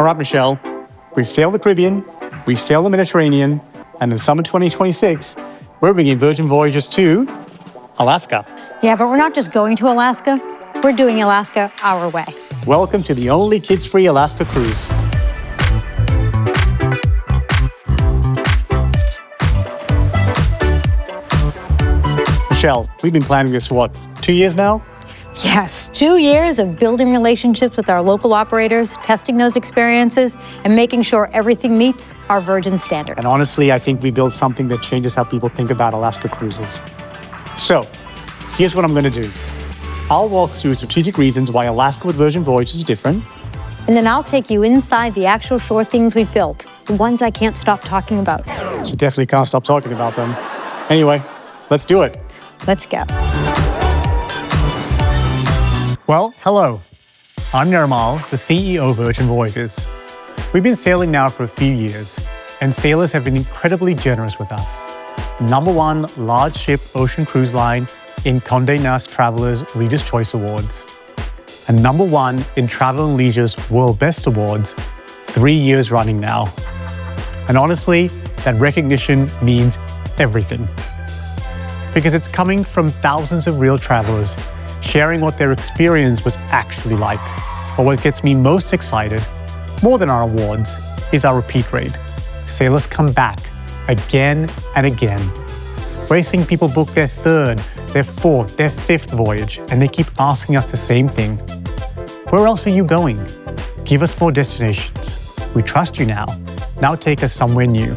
All right, Michelle, we've sailed the Caribbean, we've sailed the Mediterranean, and in summer 2026, we're bringing Virgin Voyages to Alaska. Yeah, but we're not just going to Alaska, we're doing Alaska our way. Welcome to the only kids-free Alaska cruise. Michelle, we've been planning this for 2 years now? Yes, 2 years of building relationships with our local operators, testing those experiences, and making sure everything meets our Virgin standard. And honestly, I think we built something that changes how people think about Alaska cruises. So, here's what I'm going to do. I'll walk through strategic reasons why Alaska with Virgin Voyages is different. And then I'll take you inside the actual shore things we've built, the ones I can't stop talking about. So definitely can't stop talking about them. Anyway, let's do it. Let's go. Well, hello. I'm Nirmal, the CEO of Virgin Voyages. We've been sailing now for a few years, and sailors have been incredibly generous with us. #1 large ship ocean cruise line in Condé Nast Travelers Reader's Choice Awards. And #1 in Travel + Leisure's World Best Awards, 3 years running now. And honestly, that recognition means everything. Because it's coming from thousands of real travelers sharing what their experience was actually like. But what gets me most excited, more than our awards, is our repeat rate. Sailors come back again and again. We're seeing people book their third, their fourth, their fifth voyage, and they keep asking us the same thing. Where else are you going? Give us more destinations. We trust you now. Now take us somewhere new.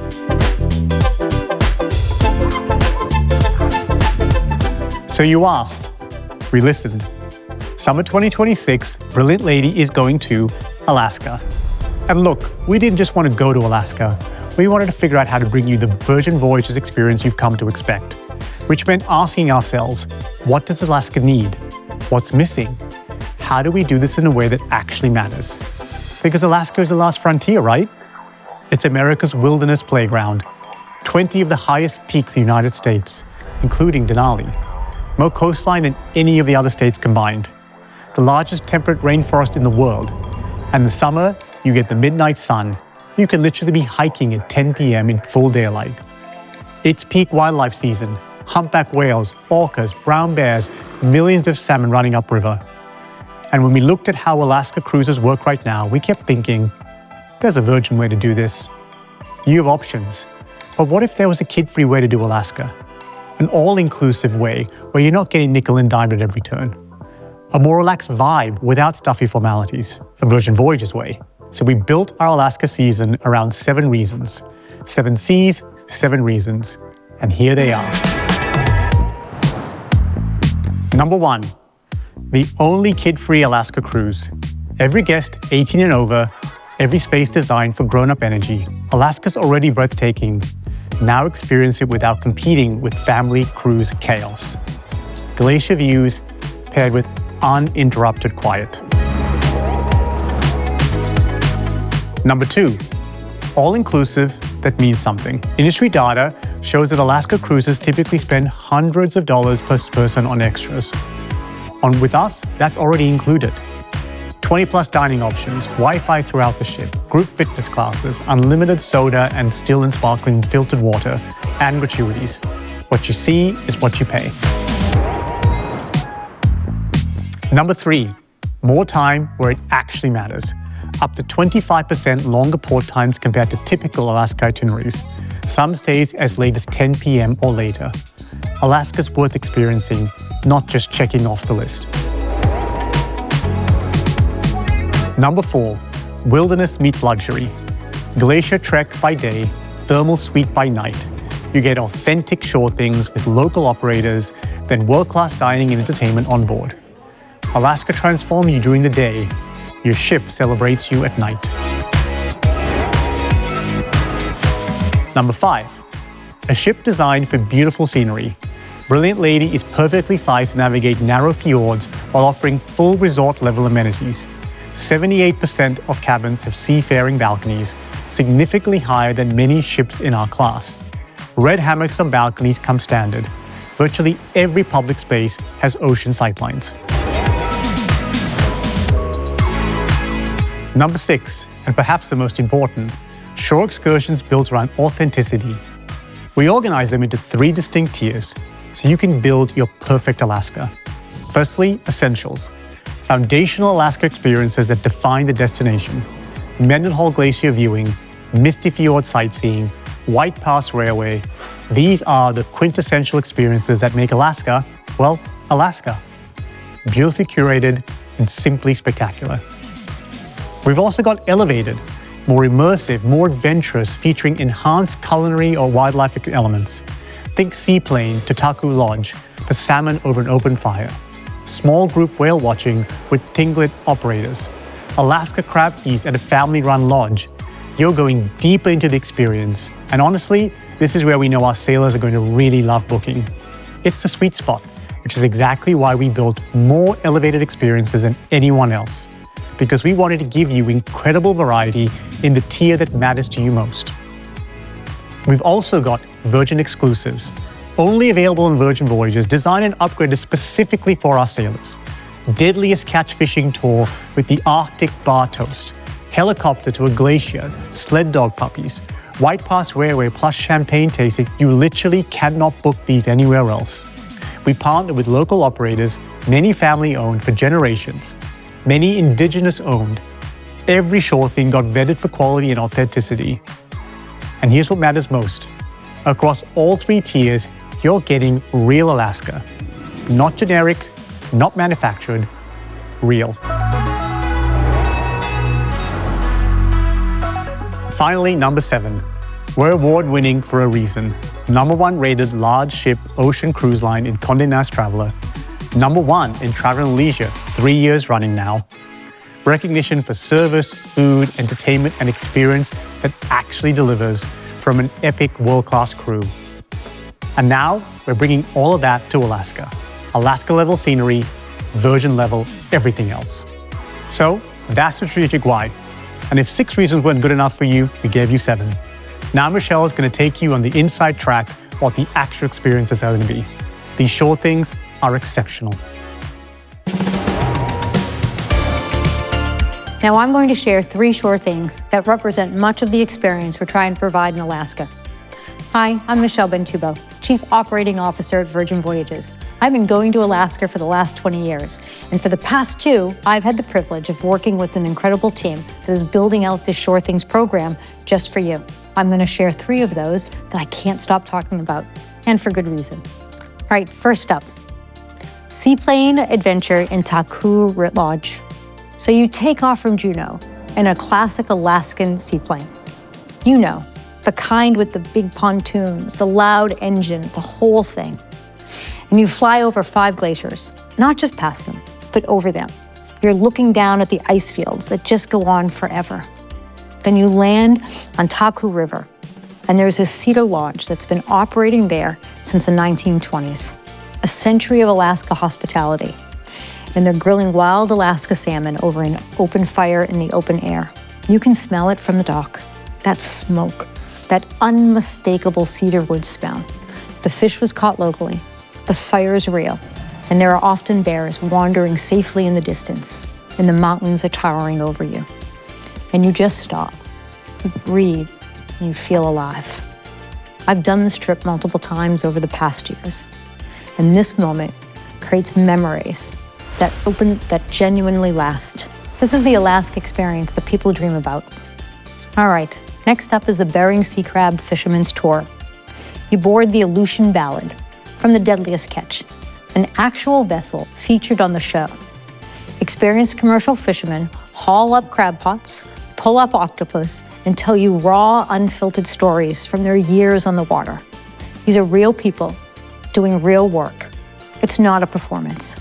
So you asked. We listened. Summer 2026, Brilliant Lady is going to Alaska. And look, we didn't just want to go to Alaska. We wanted to figure out how to bring you the Virgin Voyages experience you've come to expect, which meant asking ourselves, what does Alaska need? What's missing? How do we do this in a way that actually matters? Because Alaska is the last frontier, right? It's America's wilderness playground, 20 of the highest peaks in the United States, including Denali. More coastline than any of the other states combined. The largest temperate rainforest in the world. And in the summer, you get the midnight sun. You can literally be hiking at 10 p.m. in full daylight. It's peak wildlife season. Humpback whales, orcas, brown bears, millions of salmon running upriver. And when we looked at how Alaska cruises work right now, we kept thinking, there's a Virgin way to do this. You have options. But what if there was a kid-free way to do Alaska? An all-inclusive way where you're not getting nickel and dimed at every turn. A more relaxed vibe without stuffy formalities, a Virgin Voyages way. So we built our Alaska season around 7 reasons. 7 seas, 7 reasons. And here they are. #1, the only kid-free Alaska cruise. Every guest 18 and over, every space designed for grown-up energy. Alaska's already breathtaking. Now experience it without competing with family cruise chaos. Glacier views paired with uninterrupted quiet. #2, all-inclusive that means something. Industry data shows that Alaska cruises typically spend hundreds of dollars per person on extras. With us, that's already included. 20+ dining options, Wi-Fi throughout the ship, group fitness classes, unlimited soda and still and sparkling filtered water, and gratuities. What you see is what you pay. #3, more time where it actually matters. Up to 25% longer port times compared to typical Alaska itineraries. Some stays as late as 10 p.m. or later. Alaska's worth experiencing, not just checking off the list. #4, wilderness meets luxury. Glacier trek by day, thermal suite by night. You get authentic shore things with local operators, then world-class dining and entertainment on board. Alaska transforms you during the day. Your ship celebrates you at night. #5, a ship designed for beautiful scenery. Brilliant Lady is perfectly sized to navigate narrow fjords while offering full resort-level amenities. 78% of cabins have seafaring balconies, significantly higher than many ships in our class. Red hammocks on balconies come standard. Virtually every public space has ocean sightlines. Number 6, and perhaps the most important, shore excursions built around authenticity. We organize them into 3 distinct tiers, so you can build your perfect Alaska. Firstly, essentials. Foundational Alaska experiences that define the destination. Mendenhall Glacier viewing, Misty Fjord sightseeing, White Pass Railway. These are the quintessential experiences that make Alaska, well, Alaska. Beautifully curated and simply spectacular. We've also got elevated, more immersive, more adventurous, featuring enhanced culinary or wildlife elements. Think seaplane to Taku Lodge, the salmon over an open fire. Small group whale watching with tinglet operators. Alaska crab feast at a family-run lodge. You're going deeper into the experience. And honestly, this is where we know our sailors are going to really love booking. It's the sweet spot, which is exactly why we built more elevated experiences than anyone else. Because we wanted to give you incredible variety in the tier that matters to you most. We've also got Virgin exclusives, only available on Virgin Voyages, designed and upgraded specifically for our sailors. Deadliest catch fishing tour with the Arctic bar toast, helicopter to a glacier, sled dog puppies, White Pass Railway plus champagne tasting. You literally cannot book these anywhere else. We partnered with local operators, many family-owned for generations, many Indigenous-owned. Every shore thing got vetted for quality and authenticity. And here's what matters most. Across all 3 tiers, you're getting real Alaska. Not generic, not manufactured, real. Finally, number 7. We're award-winning for a reason. Number 1 rated large ship ocean cruise line in Condé Nast Traveler. Number 1 in Travel and Leisure, 3 years running now. Recognition for service, food, entertainment, and experience that actually delivers from an epic world-class crew. And now, we're bringing all of that to Alaska. Alaska-level scenery, Virgin-level everything else. So, that's the strategic why. And if 6 reasons weren't good enough for you, we gave you 7. Now Michelle is going to take you on the inside track what the actual experiences are going to be. These shore things are exceptional. Now I'm going to share 3 shore things that represent much of the experience we're trying to provide in Alaska. Hi, I'm Michelle Bentubo, Chief Operating Officer at Virgin Voyages. I've been going to Alaska for the last 20 years, and for the past 2, I've had the privilege of working with an incredible team that is building out this Shore Things program just for you. I'm going to share 3 of those that I can't stop talking about, and for good reason. All right, first up, seaplane adventure in Taku Lodge. So you take off from Juneau in a classic Alaskan seaplane. You know, the kind with the big pontoons, the loud engine, the whole thing. And you fly over 5 glaciers, not just past them, but over them. You're looking down at the ice fields that just go on forever. Then you land on Taku River, and there's a cedar lodge that's been operating there since the 1920s. A century of Alaska hospitality. And they're grilling wild Alaska salmon over an open fire in the open air. You can smell it from the dock. That smoke, that unmistakable cedar wood smell. The fish was caught locally. The fire is real. And there are often bears wandering safely in the distance. And the mountains are towering over you. And you just stop. You breathe. And you feel alive. I've done this trip multiple times over the past years. And this moment creates memories that genuinely last. This is the Alaska experience that people dream about. All right, next up is the Bering Sea Crab Fisherman's Tour. You board the Aleutian Ballad from the Deadliest Catch, an actual vessel featured on the show. Experienced commercial fishermen haul up crab pots, pull up octopus, and tell you raw, unfiltered stories from their years on the water. These are real people doing real work. It's not a performance.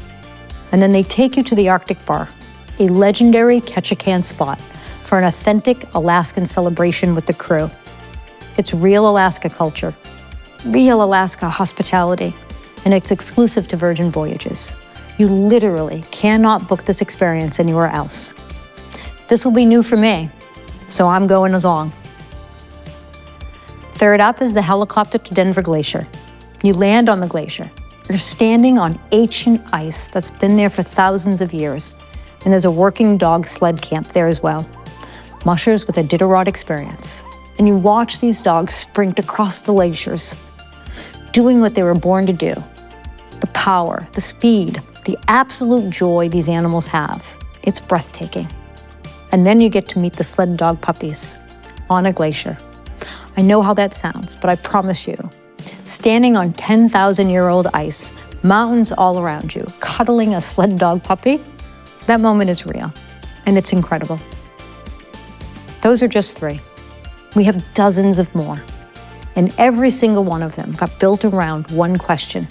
And then they take you to the Arctic Bar, a legendary catch-a-can spot for an authentic Alaskan celebration with the crew. It's real Alaska culture, real Alaska hospitality, and it's exclusive to Virgin Voyages. You literally cannot book this experience anywhere else. This will be new for me, so I'm going along. Third up is the helicopter to Denver Glacier. You land on the glacier. You're standing on ancient ice that's been there for thousands of years, and there's a working dog sled camp there as well. mushers with a Iditarod experience, and you watch these dogs sprint across the glaciers, doing what they were born to do. The power, the speed, the absolute joy these animals have. It's breathtaking. And then you get to meet the sled dog puppies on a glacier. I know how that sounds, but I promise you, standing on 10,000-year-old ice, mountains all around you, cuddling a sled dog puppy, that moment is real, and it's incredible. Those are just 3. We have dozens of more, and every single one of them got built around one question.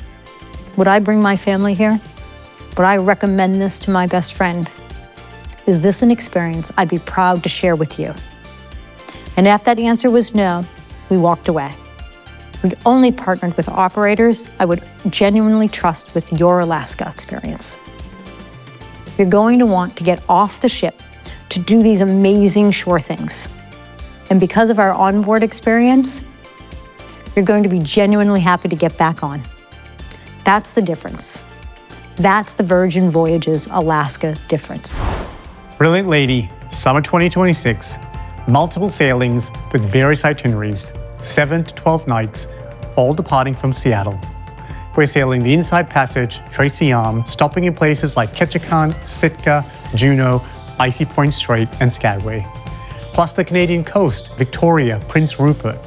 Would I bring my family here? Would I recommend this to my best friend? Is this an experience I'd be proud to share with you? And if that answer was no, we walked away. We only partnered with operators I would genuinely trust with your Alaska experience. You're going to want to get off the ship to do these amazing shore things. And because of our onboard experience, you're going to be genuinely happy to get back on. That's the difference. That's the Virgin Voyages Alaska difference. Brilliant Lady, summer 2026, multiple sailings with various itineraries, 7 to 12 nights, all departing from Seattle. We're sailing the Inside Passage, Tracy Arm, stopping in places like Ketchikan, Sitka, Juneau, Icy Point Strait, and Skagway. Plus the Canadian coast, Victoria, Prince Rupert.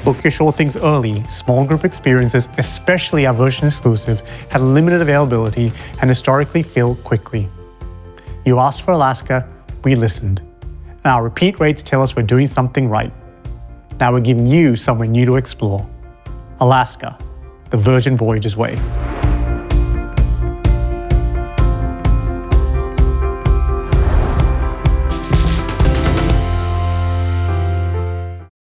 Book your shore things early. Small group experiences, especially our Virgin exclusive, had limited availability and historically fill quickly. You asked for Alaska, we listened. And our repeat rates tell us we're doing something right. Now we're giving you somewhere new to explore. Alaska, the Virgin Voyages way.